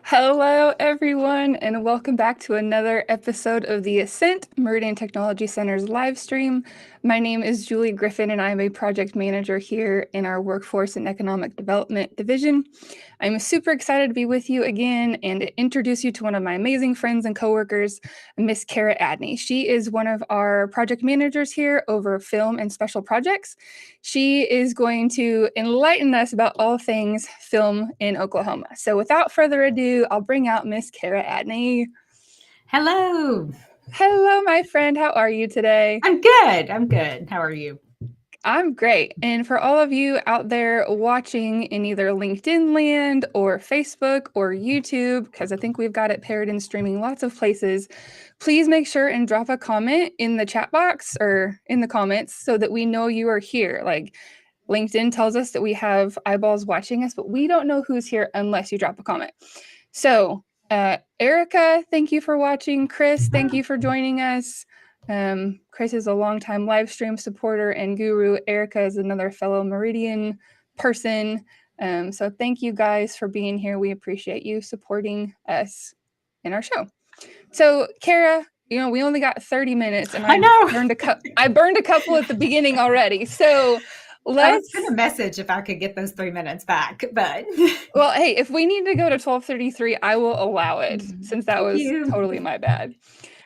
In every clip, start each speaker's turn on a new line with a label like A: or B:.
A: Hello, everyone, and welcome back to another episode of the Ascent Meridian Technology Center's live stream. My name is Julie Griffin, and I'm a project manager here in our Workforce and Economic Development Division. I'm super excited to be with you again and to introduce you to one of my amazing friends and coworkers, Miss Cara Adney. She is one of our project managers here over film and special projects. She is going to enlighten us about all things film in Oklahoma. So without further ado, I'll bring out Miss Cara Adney.
B: Hello.
A: Hello, my friend. How are you today?
B: I'm good. How are you?
A: I'm great. And for all of you out there watching in either LinkedIn land or Facebook or YouTube, because I think we've got it paired and streaming lots of places, please make sure and drop a comment in the chat box or in the comments so that we know you are here. Like LinkedIn tells us that we have eyeballs watching us, but we don't know who's here unless you drop a comment. So, Erica, thank you for watching. Chris, thank you for joining us. Chris is a longtime live stream supporter and guru. Erica is another fellow Meridian person. So thank you guys for being here. We appreciate you supporting us in our show. So, Cara, we only got 30 minutes, and
B: I know.
A: I burned a couple at the beginning already. So
B: I was
A: let's.
B: going to message if I could get those 3 minutes back, but
A: Well, hey, if we need to go to 12:33, I will allow it, since that
B: thank
A: was
B: you.
A: totally my bad.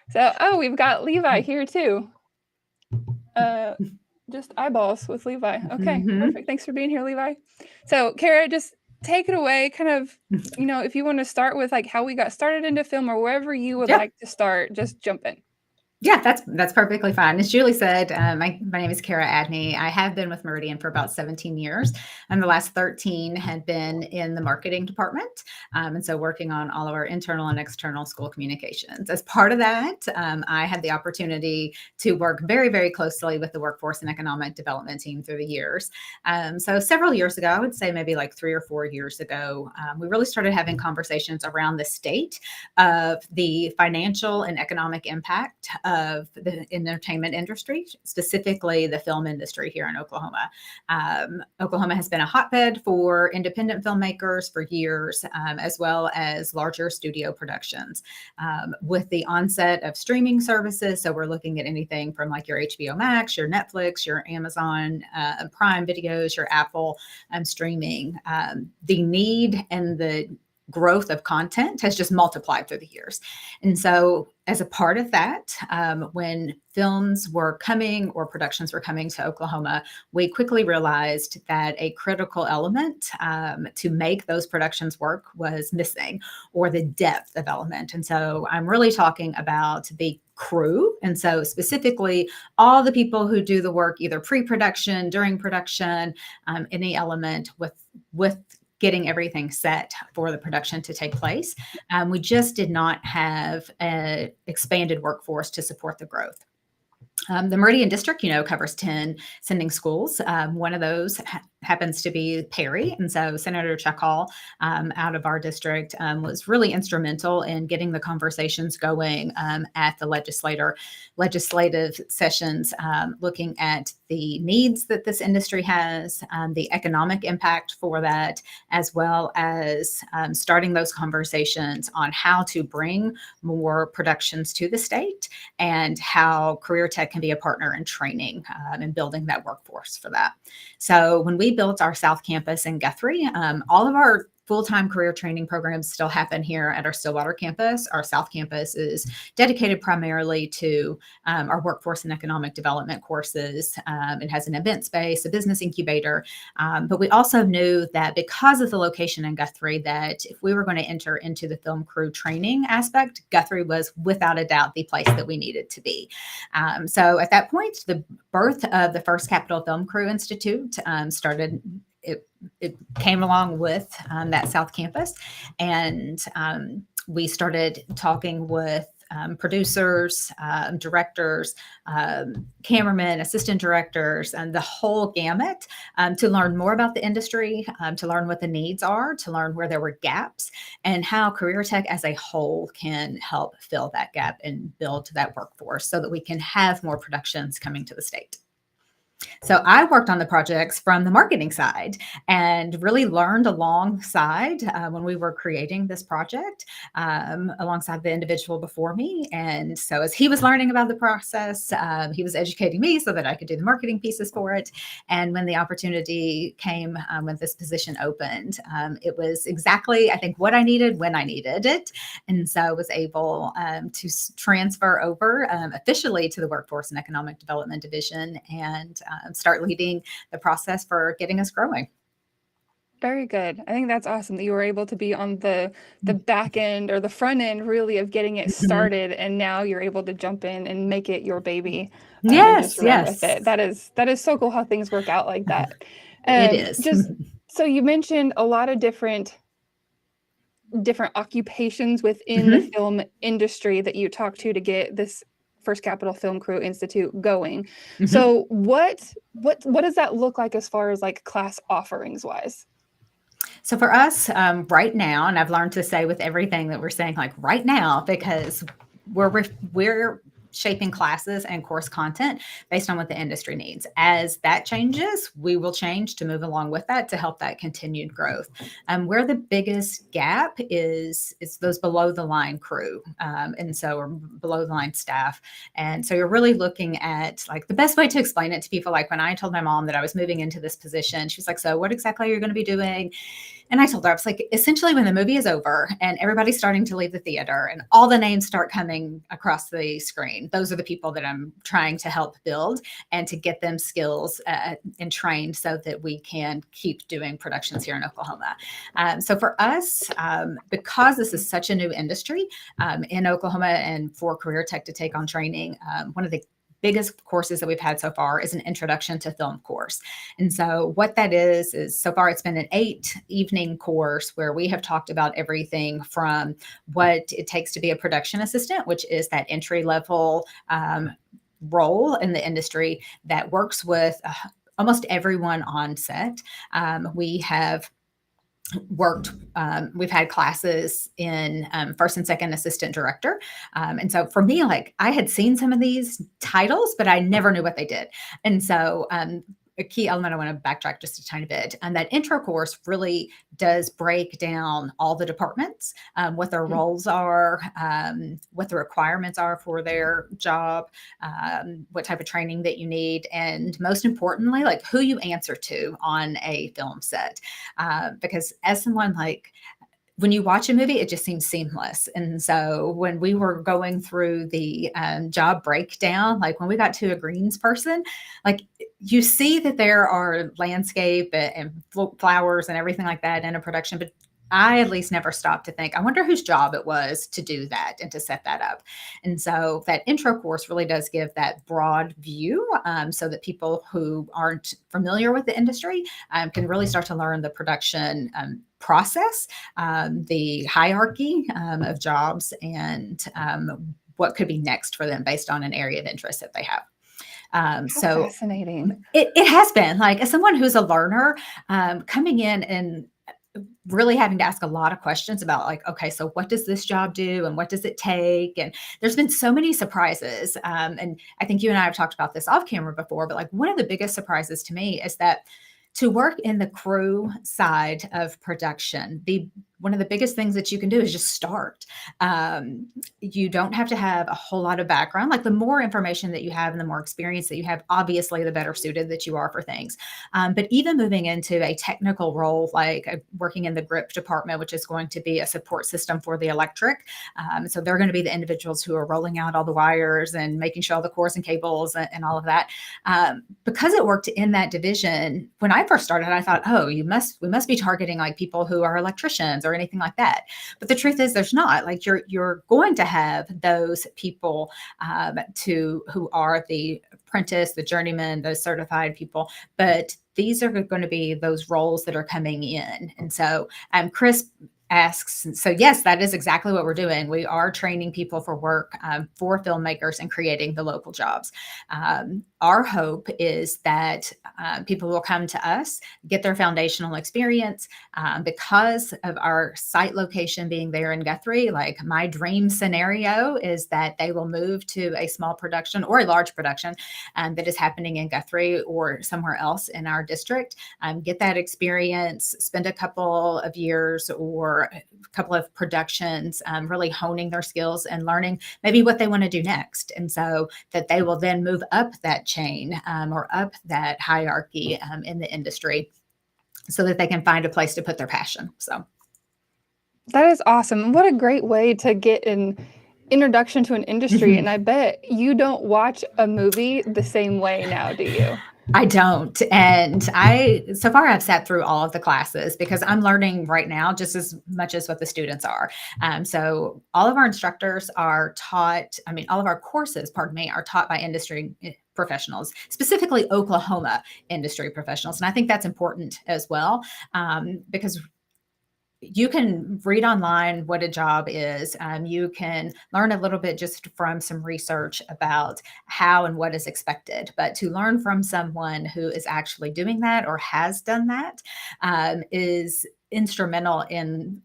A: So, we've got Levi here too. Just eyeballs with Levi. Okay, perfect. Thanks for being here, Levi. So, Cara, just take it away. Kind of, if you want to start with like how we got started into film or wherever you would like to start, just jump in.
B: Yeah, that's perfectly fine. As Julie said, my name is Cara Adney. I have been with Meridian for about 17 years, and the last 13 had been in the marketing department, and so working on all of our internal and external school communications. As part of that, I had the opportunity to work very, very closely with the workforce and economic development team through the years. So several years ago, I would say maybe like 3 or 4 years ago, we really started having conversations around the state of the financial and economic impact of the entertainment industry, specifically the film industry here in Oklahoma. Oklahoma has been a hotbed for independent filmmakers for years, as well as larger studio productions. With the onset of streaming services, so we're looking at anything from like your HBO Max, your Netflix, your Amazon Prime videos, your Apple streaming, the need and the growth of content has just multiplied through the years. And so as a part of that, when films were coming or productions were coming to Oklahoma, we quickly realized that a critical element to make those productions work was missing, or the depth of element. And so I'm really talking about the crew. And so specifically all the people who do the work, either pre-production, during production, any element with getting everything set for the production to take place. We just did not have an expanded workforce to support the growth. The Meridian district, covers 10 sending schools. One of those happens to be Perry. And so Senator Chuck Hall out of our district was really instrumental in getting the conversations going at the legislative sessions, looking at the needs that this industry has, the economic impact for that, as well as starting those conversations on how to bring more productions to the state and how Career Tech can be a partner in training and building that workforce for that. So when we built our South Campus in Guthrie, all of our full-time career training programs still happen here at our Stillwater campus. Our South Campus is dedicated primarily to our workforce and economic development courses. It has an event space, a business incubator, but we also knew that because of the location in Guthrie, that if we were going to enter into the film crew training aspect, Guthrie was without a doubt the place that we needed to be. So at that point, the birth of the first Capitol Film Crew Institute started. It came along with that South Campus, and we started talking with producers, directors, cameramen, assistant directors, and the whole gamut to learn more about the industry, to learn what the needs are, to learn where there were gaps, and how Career Tech as a whole can help fill that gap and build that workforce so that we can have more productions coming to the state. So I worked on the projects from the marketing side and really learned alongside when we were creating this project alongside the individual before me. And so as he was learning about the process, he was educating me so that I could do the marketing pieces for it. And when the opportunity came, when this position opened, it was exactly, I think, what I needed when I needed it. And so I was able to transfer over officially to the Workforce and Economic Development Division and start leading the process for getting us growing.
A: Very good. I think that's awesome that you were able to be on the back end or the front end really of getting it
B: Mhm.
A: started, and now you're able to jump in and make it your baby, and just
B: Yes,
A: run with
B: yes,
A: it. That is so cool how things work out like that.
B: it is.
A: Just so you mentioned a lot of different occupations within the
B: Mhm,
A: film industry that you talked to get this First Capital Film Crew Institute going.
B: mhm.
A: So what does that look like as far as like class offerings wise?
B: So for us, right now, and I've learned to say with everything that we're saying, like right now, because we're shaping classes and course content based on what the industry needs. As that changes, we will change to move along with that to help that continued growth. Where the biggest gap is those below the line crew, and so or below the line staff. And so you're really looking at like the best way to explain it to people. Like when I told my mom that I was moving into this position, she was like, "So what exactly are you going to be doing?" And I told her, I was like, essentially, when the movie is over and everybody's starting to leave the theater and all the names start coming across the screen, those are the people that I'm trying to help build and to get them skills and trained so that we can keep doing productions here in Oklahoma. So for us, because this is such a new industry in Oklahoma and for career tech to take on training, one of the biggest courses that we've had so far is an introduction to film course. And so what that is so far it's been an 8-evening course where we have talked about everything from what it takes to be a production assistant, which is that entry level role in the industry that works with almost everyone on set. We have worked we've had classes in first and second assistant director, and so for me, like I had seen some of these titles but I never knew what they did. And so a key element I want to backtrack just a tiny bit, and that intro course really does break down all the departments, what their
A: Mhm.
B: roles are, what the requirements are for their job, what type of training that you need, and most importantly, like who you answer to on a film set. Because as someone like when you watch a movie, it just seems seamless. And so when we were going through the job breakdown, like when we got to a greens person, like you see that there are landscape and flowers and everything like that in a production, but I at least never stopped to think, I wonder whose job it was to do that and to set that up. And so that intro course really does give that broad view so that people who aren't familiar with the industry can really start to learn the production process, the hierarchy of jobs, and what could be next for them based on an area of interest that they have.
A: How
B: So
A: fascinating.
B: it has been like, as someone who's a learner, coming in and really having to ask a lot of questions about like, okay, so what does this job do and what does it take? And there's been so many surprises. And I think you and I have talked about this off camera before, but like one of the biggest surprises to me is that to work in the crew side of production, the one of the biggest things that you can do is just start. You don't have to have a whole lot of background. Like the more information that you have and the more experience that you have, obviously, the better suited that you are for things. But even moving into a technical role, like working in the grip department, which is going to be a support system for the electric. So they're going to be the individuals who are rolling out all the wires and making sure all the cords and cables and all of that. Because it worked in that division, when I first started, I thought, oh, we must be targeting like people who are electricians or anything like that. But the truth is, there's not. Like you're going to have those people who are the apprentice, the journeyman, those certified people, but these are going to be those roles that are coming in. And so Chris asks. So yes, that is exactly what we're doing. We are training people for work for filmmakers and creating the local jobs. Our hope is that people will come to us, get their foundational experience because of our site location being there in Guthrie. Like my dream scenario is that they will move to a small production or a large production that is happening in Guthrie or somewhere else in our district, get that experience, spend a couple of years or a couple of productions, really honing their skills and learning maybe what they want to do next. And so that they will then move up that chain or up that hierarchy in the industry so that they can find a place to put their passion. So
A: That is awesome. What a great way to get an introduction to an industry. And I bet you don't watch a movie the same way now, do you?
B: I don't. And so far, I've sat through all of the classes because I'm learning right now just as much as what the students are. So all of our instructors are taught, all of our courses, pardon me, are taught by industry professionals, specifically Oklahoma industry professionals. And I think that's important as well because you can read online what a job is. You can learn a little bit just from some research about how and what is expected. But to learn from someone who is actually doing that or has done that is instrumental in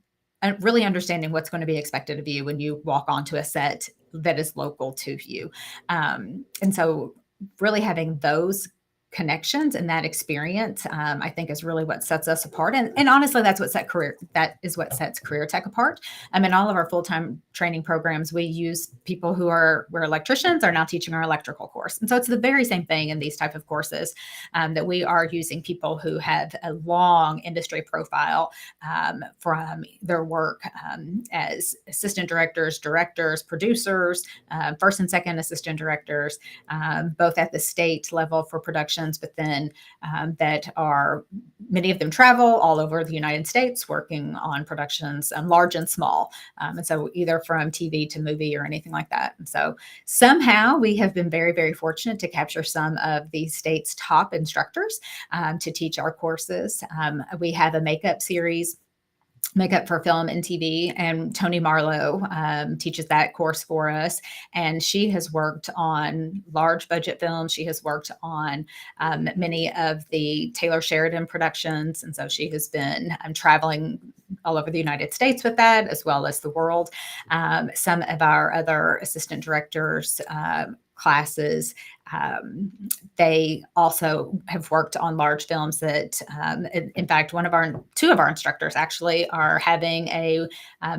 B: really understanding what's going to be expected of you when you walk onto a set that is local to you. And so really having those connections and that experience, I think is really what sets us apart. And honestly, that is what sets Career Tech apart. In all of our full-time training programs, we use people we're electricians are now teaching our electrical course. And so it's the very same thing in these type of courses that we are using people who have a long industry profile from their work as assistant directors, producers, first and second assistant directors, both at the state level for production, but then many of them travel all over the United States working on productions, large and small. And so either from TV to movie or anything like that. And so somehow we have been very, very fortunate to capture some of the state's top instructors to teach our courses. We have a makeup series, Makeup for Film and TV, and Tony Marlowe teaches that course for us. And she has worked on large budget films. She has worked on many of the Taylor Sheridan productions. And so she has been traveling all over the United States with that, as well as the world. Some of our other assistant directors classes, they also have worked on large films that, in fact, two of our instructors actually are having a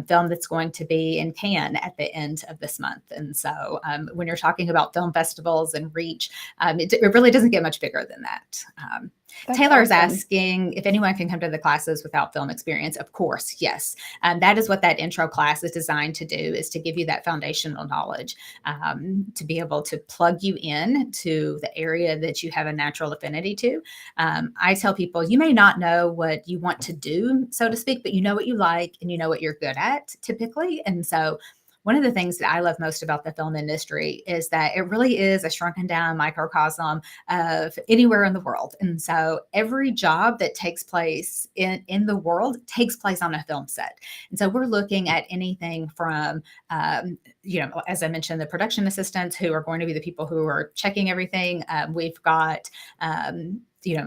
B: film that's going to be in Cannes at the end of this month. And so when you're talking about film festivals and reach, it really doesn't get much bigger than that. Taylor is asking if anyone can come to the classes without film experience. Of course, yes. That is what that intro class is designed to do, is to give you that foundational knowledge, to be able to plug you in to the area that you have a natural affinity to. I tell people, you may not know what you want to do, so to speak, but you know what you like and you know what you're good at typically. And so one of the things that I love most about the film industry is that it really is a shrunken down microcosm of anywhere in the world. And so every job that takes place in the world takes place on a film set. And so we're looking at anything from, as I mentioned, the production assistants who are going to be the people who are checking everything. We've got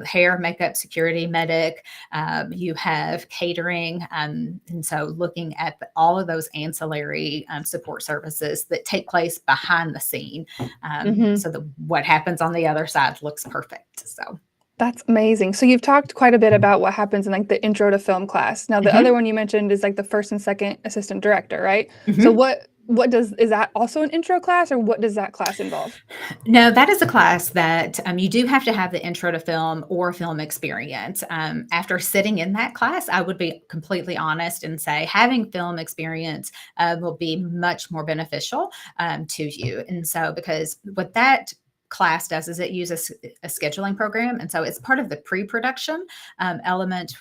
B: hair, makeup, security, medic, you have catering. And so looking at all of those ancillary support services that take place behind the scene so that what happens on the other side looks perfect. So
A: that's amazing. So you've talked quite a bit about what happens in like the intro to film class. Now the other one you mentioned is like the first and second assistant director, right? So is that also an intro class, or what does that class involve?
B: No, that is a class that you do have to have the intro to film or film experience. After sitting in that class, I would be completely honest and say having film experience will be much more beneficial to you. And so because what that class does is it uses a scheduling program. And so it's part of the pre-production element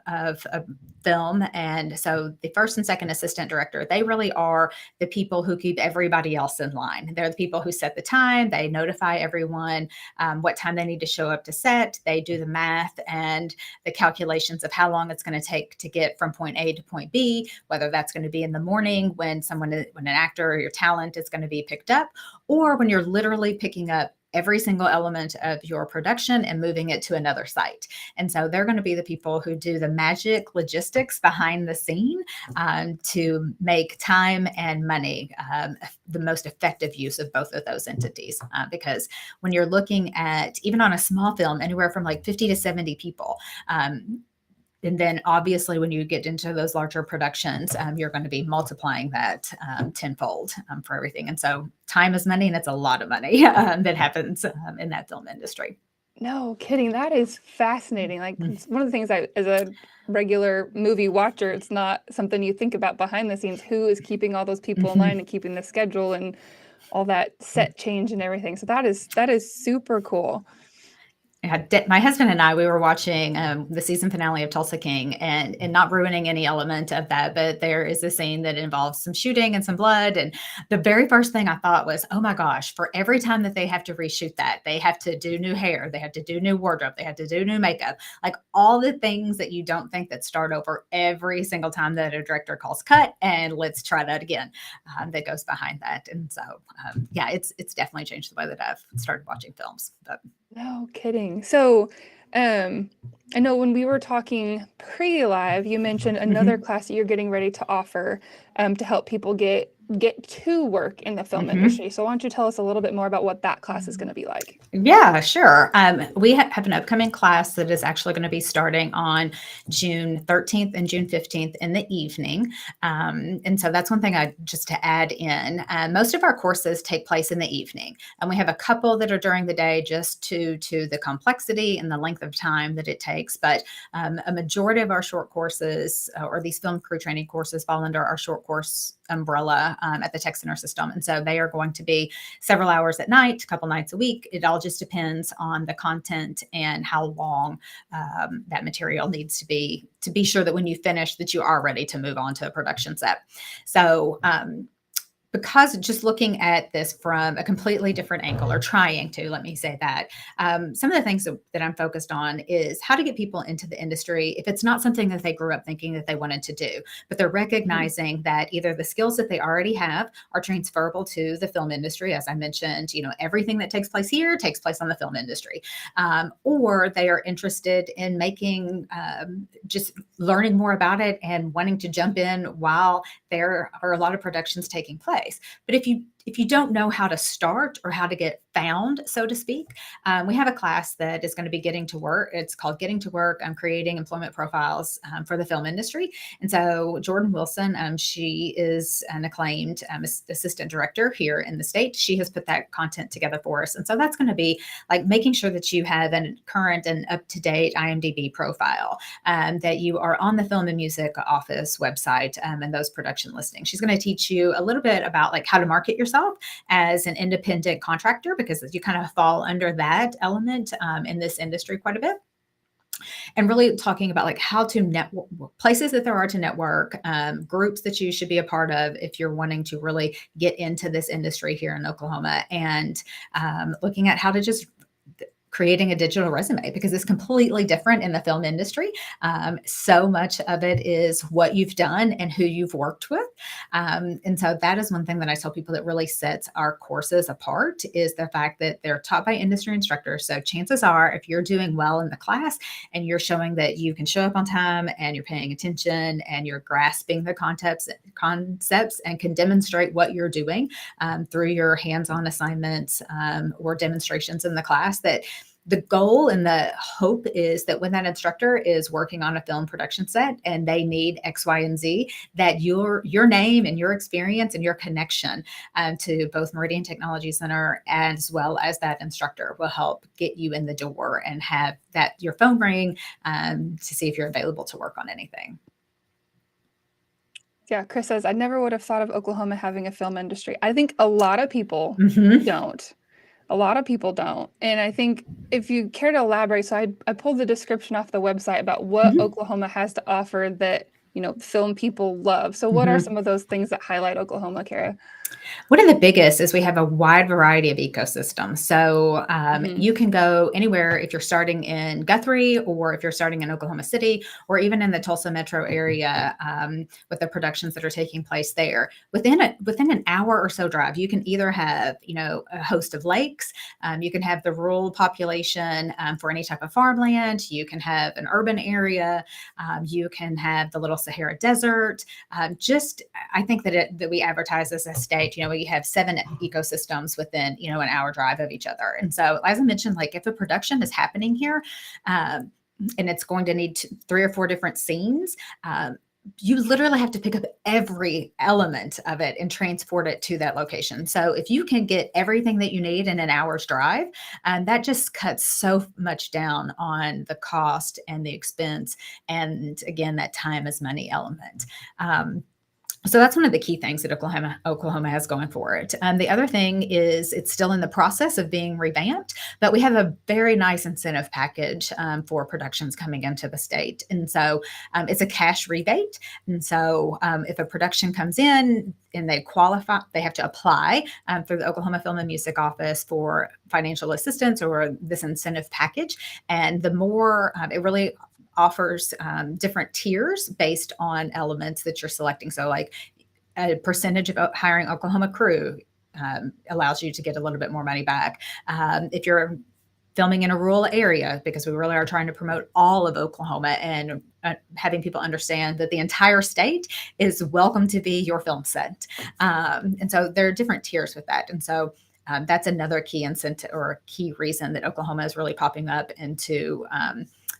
B: of a film. And so the first and second assistant director, they really are the people who keep everybody else in line. They're the people who set the time. They notify everyone what time they need to show up to set. They do the math and the calculations of how long it's going to take to get from point A to point B, whether that's going to be in the morning when an actor or your talent is going to be picked up, or when you're literally picking up every single element of your production and moving it to another site. And so they're going to be the people who do the magic logistics behind the scene to make time and money the most effective use of both of those entities. Because when you're looking at, even on a small film, anywhere from like 50 to 70 people, and then obviously when you get into those larger productions, you're going to be multiplying that tenfold for everything. And so time is money, and it's a lot of money that happens in that film industry.
A: No kidding. That is fascinating. Like, it's one of the things as a regular movie watcher, it's not something you think about behind the scenes. Who is keeping all those people in line and keeping the schedule and all that set change and everything. So that is super cool.
B: My husband and I, we were watching the season finale of Tulsa King, and not ruining any element of that, but there is a scene that involves some shooting and some blood. And the very first thing I thought was, oh my gosh, for every time that they have to reshoot that, they have to do new hair, they have to do new wardrobe, they have to do new makeup, like all the things that you don't think that start over every single time that a director calls cut and let's try that again, that goes behind that. And so, yeah, it's definitely changed the way that I've started watching films. But
A: No kidding. So, I know when we were talking pre-live, you mentioned another class that you're getting ready to offer to help people get to work in the film industry. So why don't you tell us a little bit more about what that class is going to be like?
B: Yeah, sure. We have an upcoming class that is actually going to be starting on June 13th and June 15th in the evening. And so that's one thing just to add in. Most of our courses take place in the evening, and we have a couple that are during the day just to the complexity and the length of time that it takes. But a majority of our short courses, or these film crew training courses, fall under our short course umbrella at the Tech Center system. And so they are going to be several hours at night, a couple nights a week. It all just depends on the content and how long that material needs to be sure that when you finish that you are ready to move on to a production set. So because just looking at this from a completely different angle, or trying to, let me say that, some of the things that I'm focused on is how to get people into the industry if it's not something that they grew up thinking that they wanted to do, but they're recognizing that either the skills that they already have are transferable to the film industry. As I mentioned, everything that takes place here takes place on the film industry, or they are interested in making, just learning more about it and wanting to jump in while there are a lot of productions taking place. But if you don't know how to start or how to get found, so to speak, we have a class that is going to be getting to work. It's called Getting to Work. I'm creating employment profiles for the film industry. And so Jordan Wilson, she is an acclaimed assistant director here in the state. She has put that content together for us. And so that's going to be like making sure that you have a current and up-to-date IMDb profile, that you are on the Film and Music Office website and those production listings. She's going to teach you a little bit about like how to market yourself as an independent contractor, because you kind of fall under that element in this industry quite a bit. And really talking about like how to network, places that there are to network, groups that you should be a part of if you're wanting to really get into this industry here in Oklahoma, and looking at how to just creating a digital resume, because it's completely different in the film industry. So much of it is what you've done and who you've worked with. And so that is one thing that I tell people that really sets our courses apart, is the fact that they're taught by industry instructors. So chances are, if you're doing well in the class and you're showing that you can show up on time and you're paying attention and you're grasping the concepts and can demonstrate what you're doing through your hands-on assignments or demonstrations in the class, that the goal and the hope is that when that instructor is working on a film production set and they need X, Y, and Z, that your name and your experience and your connection to both Meridian Technology Center as well as that instructor will help get you in the door and have that your phone ring to see if you're available to work on anything.
A: Yeah, Chris says, I never would have thought of Oklahoma having a film industry. I think a lot of people don't. A lot of people don't. And I think if you care to elaborate, so I pulled the description off the website about what
B: Mhm.
A: Oklahoma has to offer that, film people love. So what are
B: Mhm.
A: some of those things that highlight Oklahoma, Kara?
B: One of the biggest is we have a wide variety of ecosystems. So
A: Hmm.
B: you can go anywhere if you're starting in Guthrie or if you're starting in Oklahoma City or even in the Tulsa metro area with the productions that are taking place there. Within an hour or so drive, you can either have a host of lakes, you can have the rural population for any type of farmland, you can have an urban area, you can have the little Sahara Desert. Just I think that we advertise as a state. We have 7 ecosystems within an hour drive of each other. And so, as I mentioned, like if a production is happening here, and it's going to need 3 or 4 different scenes. You literally have to pick up every element of it and transport it to that location. So if you can get everything that you need in an hour's drive, that just cuts so much down on the cost and the expense. And again, that time is money element. So that's one of the key things that Oklahoma has going for it. The other thing is it's still in the process of being revamped, but we have a very nice incentive package for productions coming into the state. And so it's a cash rebate. And so if a production comes in and they qualify, they have to apply through the Oklahoma Film and Music Office for financial assistance or this incentive package. And the more it really offers different tiers based on elements that you're selecting. So, like a percentage of hiring Oklahoma crew allows you to get a little bit more money back. If you're filming in a rural area, because we really are trying to promote all of Oklahoma and having people understand that the entire state is welcome to be your film set. And so there are different tiers with that. And so that's another key incentive or key reason that Oklahoma is really popping up into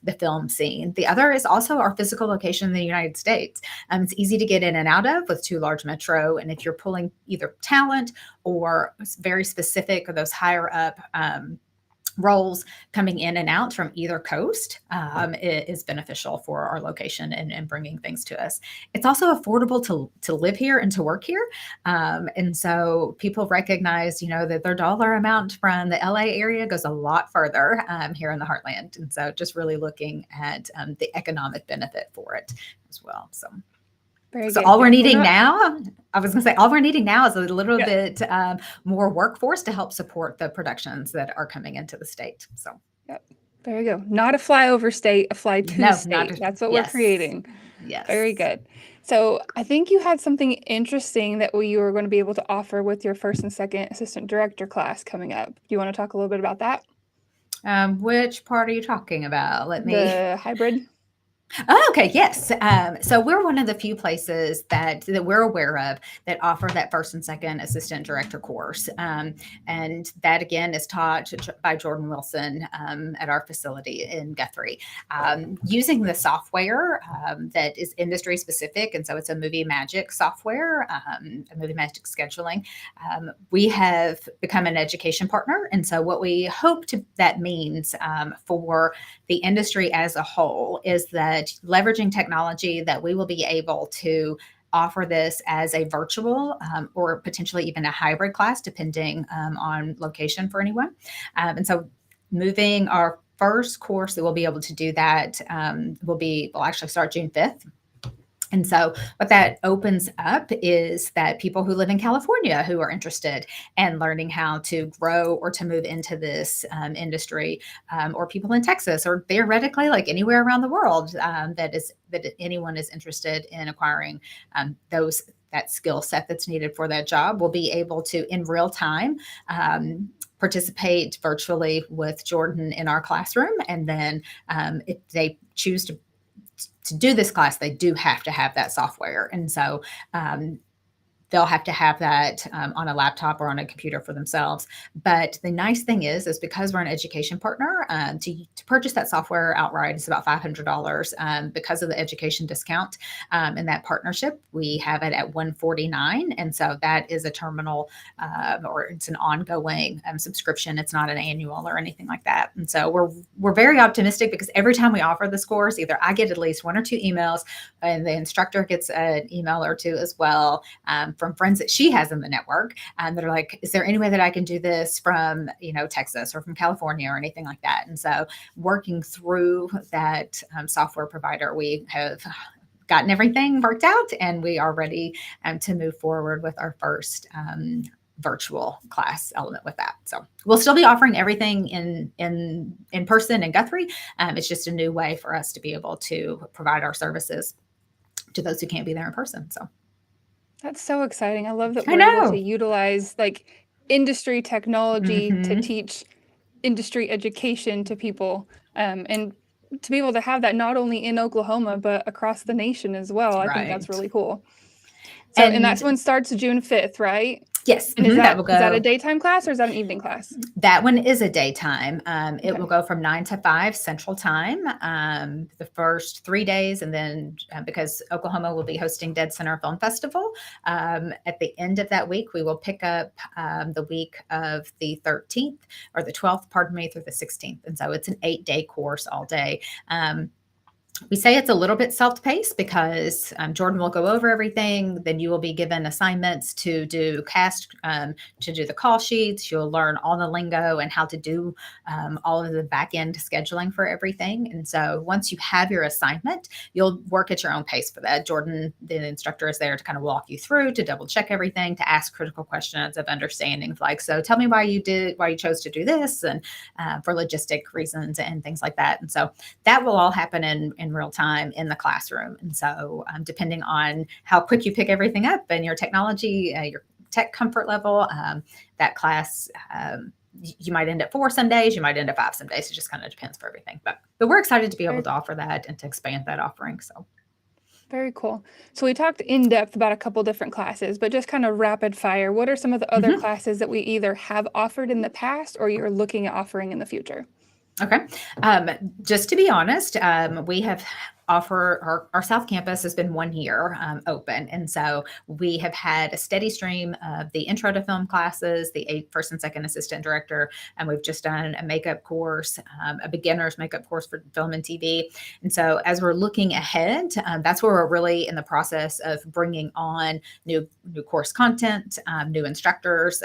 B: the film scene. The other is also our physical location in the United States. It's easy to get in and out of with 2 large metro. And if you're pulling either talent or very specific or those higher up roles coming in and out from either coast is beneficial for our location and bringing things to us. It's also affordable to live here and to work here. And so people recognize, that their dollar amount from the LA area goes a lot further here in the heartland. And so just really looking at the economic benefit for it as well. So
A: Very
B: So
A: good.
B: all we're
A: Yeah, we're
B: needing
A: not.
B: now, I was going to say, all we're needing now is a little
A: Yeah.
B: bit more workforce to help support the productions that are coming into the state. So,
A: Yep. There you go. Not a flyover state, a fly to
B: no, not
A: state. That's what we're
B: yes,
A: creating. Very
B: yes.
A: good. So I think you had something interesting that you were going to be able to offer with your first and second assistant director class coming up. Do you want to talk a little bit about that?
B: Which part are you talking about? Let me
A: The hybrid?
B: Oh, okay, yes. So we're one of the few places that we're aware of that offer that first and second assistant director course, and that again is taught by Jordan Wilson at our facility in Guthrie, using the software that is industry specific, and so it's a Movie Magic software, a Movie Magic scheduling. We have become an education partner, and so what we hope that means for the industry as a whole is that leveraging technology that we will be able to offer this as a virtual or potentially even a hybrid class, depending on location for anyone. And so moving our first course that we'll be able to do that will actually start June 5th. And so what that opens up is that people who live in California who are interested in learning how to grow or to move into this industry, or people in Texas, or theoretically like anywhere around the world that anyone is interested in acquiring that skill set that's needed for that job, will be able to in real time participate virtually with Jordan in our classroom. And then if they choose to do this class, they do have to have that software. And so they'll have to have that on a laptop or on a computer for themselves. But the nice thing is because we're an education partner, to purchase that software outright is about $500 because of the education discount. In that partnership, we have it at $149, and so that is a terminal or it's an ongoing subscription. It's not an annual or anything like that. And so we're very optimistic because every time we offer this course, either I get at least 1 or 2 emails, and the instructor gets an email or 2 as well, from friends that she has in the network that are like, is there any way that I can do this from, Texas or from California or anything like that? And so working through that software provider, we have gotten everything worked out, and we are ready to move forward with our first virtual class element with that. So we'll still be offering everything in person in Guthrie. It's just a new way for us to be able to provide our services to those who can't be there in person. So
A: That's so exciting. I love that
B: I
A: we're able to
B: know.
A: utilize like industry technology to
B: Mm-hmm.
A: teach industry education to people, and to be able to have that not only in Oklahoma but across the nation as well. I think that's
B: Right.
A: really cool. So, and that
B: And
A: one starts June 5th, right?
B: yes,
A: And is
B: that will
A: that a
B: go.
A: daytime class or is that an evening class?
B: That one is a daytime. It
A: Okay.
B: will go from 9 to 5 Central Time the first 3 days. And then because Oklahoma will be hosting Dead Center Film Festival, at the end of that week, we will pick up the week of the 13th or the 12th, pardon me, through the 16th. And so it's an 8-day course all day. We say it's a little bit self-paced because Jordan will go over everything. Then you will be given assignments to do to do the call sheets. You'll learn all the lingo and how to do all of the back end scheduling for everything. And so once you have your assignment, you'll work at your own pace for that. Jordan, the instructor, is there to kind of walk you through, to double check everything, to ask critical questions of understanding, like, so tell me why you chose to do this, and for logistic reasons and things like that. And so that will all happen in real time in the classroom. And so depending on how quick you pick everything up and your technology, your tech comfort level, that class, you might end at 4 some days, you might end at 5 some days. It just kind of depends for everything. But we're excited to be able to offer that and to expand that offering. So
A: Very cool. So we talked in depth about a couple different classes, but just kind of rapid fire, what are some of the other classes that we either have offered in the past or you're looking at offering in the future?
B: Okay. Just to be honest, we have our South Campus has been 1 year open. And so we have had a steady stream of the intro to film classes, the first and second assistant director, and we've just done a makeup course, a beginner's makeup course for film and TV. And so as we're looking ahead, that's where we're really in the process of bringing on new course content, new instructors,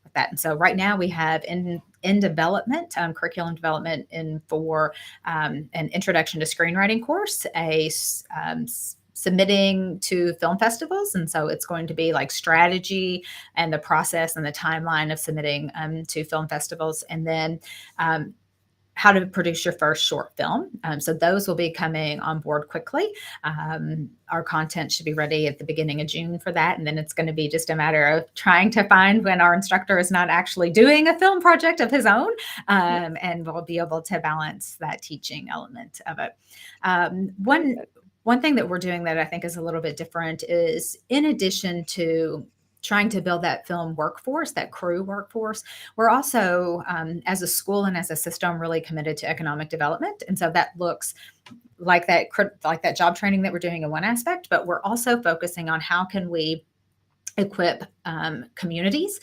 B: with that. And so right now we have in development, curriculum development for an introduction to screenwriting course, submitting to film festivals. And so it's going to be like strategy and the process and the timeline of submitting to film festivals. And then how to produce your first short film. So those will be coming on board quickly. Our content should be ready at the beginning of June for that. And then it's going to be just a matter of trying to find when our instructor is not actually doing a film project of his own. And we'll be able to balance that teaching element of it. One thing that we're doing that I think is a little bit different is, in addition to trying to build that film workforce, that crew workforce, we're also, as a school and as a system, really committed to economic development. And so that looks like that job training that we're doing in one aspect, but we're also focusing on how can we equip communities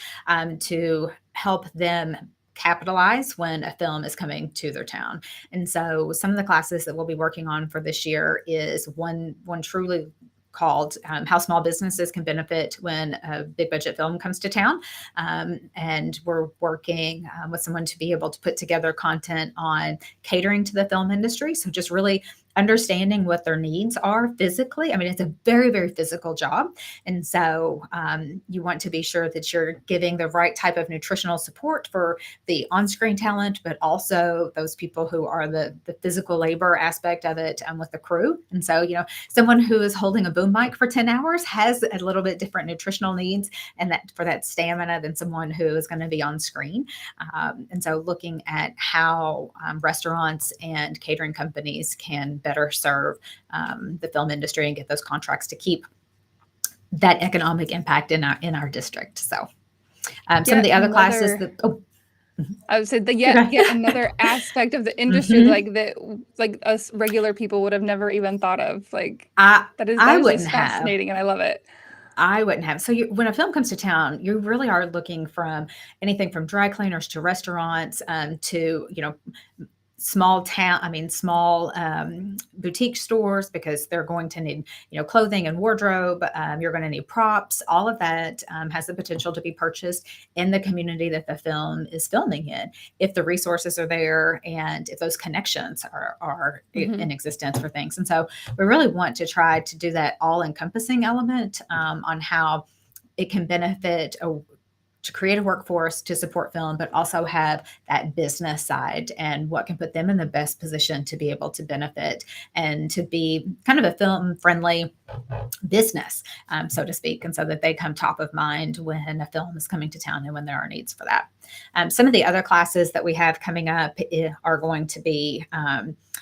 B: to help them capitalize when a film is coming to their town. And so some of the classes that we'll be working on for this year is one truly called How Small Businesses Can Benefit When a Big Budget Film Comes to Town. And we're working with someone to be able to put together content on catering to the film industry. So just really understanding what their needs are physically. I mean, it's a very, very physical job. And so you want to be sure that you're giving the right type of nutritional support for the on-screen talent, but also those people who are the physical labor aspect of it with the crew. And so, someone who is holding a boom mic for 10 hours has a little bit different nutritional needs and that for that stamina than someone who is going to be on screen. And so looking at how restaurants and catering companies can better serve the film industry and get those contracts to keep that economic impact in our district. So some of the other classes
A: I would say that yet another aspect of the industry like us regular people would have never even thought of. That is just fascinating, and I love it.
B: I wouldn't have. So when a film comes to town, you really are looking from anything from dry cleaners to restaurants to small boutique stores, because they're going to need, clothing and wardrobe. You're going to need props. All of that has the potential to be purchased in the community that the film is filming in, if the resources are there and if those connections are in existence for things. And so we really want to try to do that all-encompassing element on how it can benefit to create a workforce to support film, but also have that business side and what can put them in the best position to be able to benefit and to be kind of a film friendly business, so to speak, and so that they come top of mind when a film is coming to town and when there are needs for that. Some of the other classes that we have coming up are going to be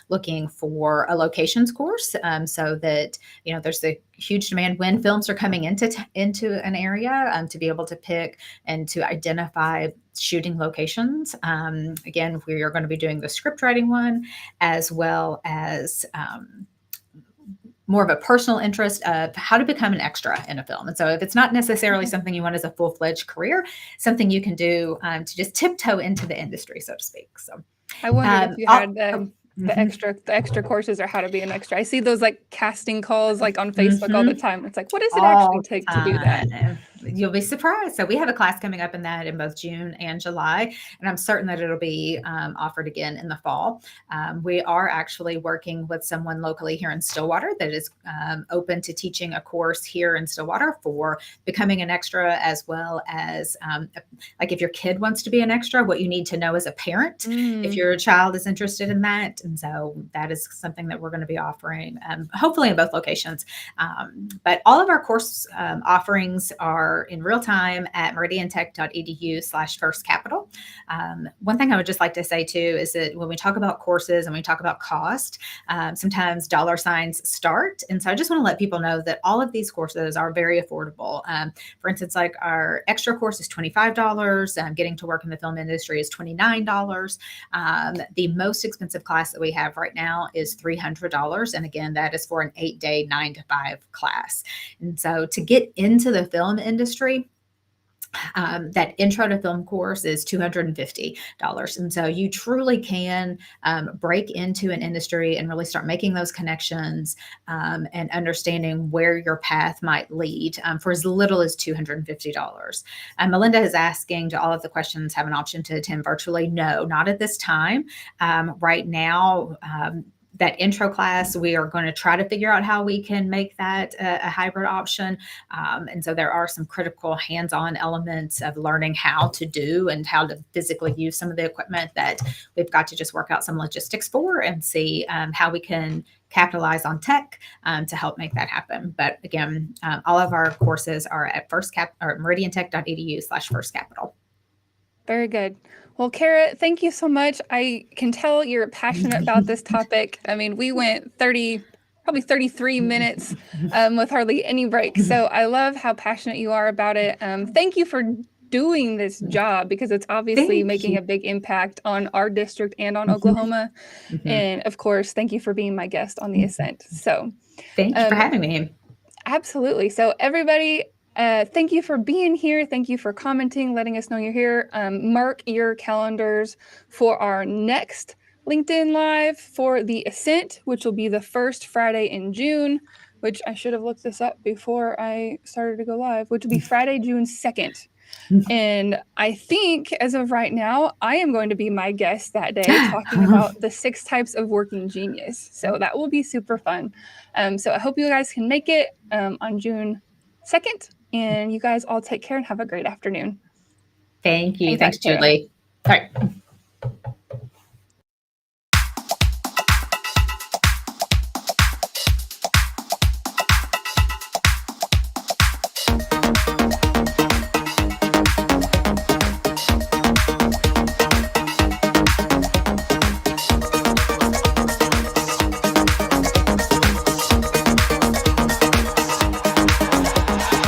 B: looking for a locations course, so that there's a huge demand when films are coming into an area, to be able to pick and to identify shooting locations. Again, we are going to be doing the script writing one, as well as more of a personal interest of how to become an extra in a film. And so if it's not necessarily something you want as a full-fledged career, something you can do to just tiptoe into the industry, so to speak. So
A: I wondered if you had the extra courses or how to be an extra. I see those like casting calls like on Facebook all the time. It's like, what does it actually take to do that?
B: You'll be surprised. So we have a class coming up in that in both June and July, and I'm certain that it'll be offered again in the fall. We are actually working with someone locally here in Stillwater that is open to teaching a course here in Stillwater for becoming an extra, as well as like if your kid wants to be an extra, what you need to know as a parent if your child is interested in that. And so that is something that we're going to be offering, hopefully in both locations. But all of our course offerings are in real time at meridiantech.edu/firstcapital. One thing I would just like to say too is that when we talk about courses and we talk about cost, sometimes dollar signs start. And so I just want to let people know that all of these courses are very affordable. For instance, like our extra course is $25. Getting to work in the film industry is $29. The most expensive class that we have right now is $300. And again, that is for an 8-day, 9-to-5 class. And so to get into the film industry, that intro to film course is $250. And so you truly can break into an industry and really start making those connections and understanding where your path might lead for as little as $250. Melinda is asking, do all of the questions have an option to attend virtually? No, not at this time. Right now, that intro class, we are going to try to figure out how we can make that a hybrid option. And so there are some critical hands-on elements of learning how to do and how to physically use some of the equipment that we've got to just work out some logistics for and see how we can capitalize on tech to help make that happen. But again, all of our courses are at meridiantech.edu/firstcapital.
A: Very good. Well, Cara, thank you so much. I can tell you're passionate about this topic. I mean, we went probably 33 minutes with hardly any breaks. So I love how passionate you are about it. Thank you for doing this job, because it's obviously making a big impact on our district and on Oklahoma. And of course, thank you for being my guest on the Ascent. So
B: thank you for having me.
A: Absolutely. So everybody, thank you for being here. Thank you for commenting, letting us know you're here. Mark your calendars for our next LinkedIn Live for the Ascent, which will be the first Friday in June, which I should have looked this up before I started to go live, which will be Friday, June 2nd. And I think as of right now, I am going to be my guest that day talking about the 6 types of working genius. So that will be super fun. So I hope you guys can make it on June 2nd. And you guys all take care and have a great afternoon.
B: Thank you. Thanks, Julie. All right.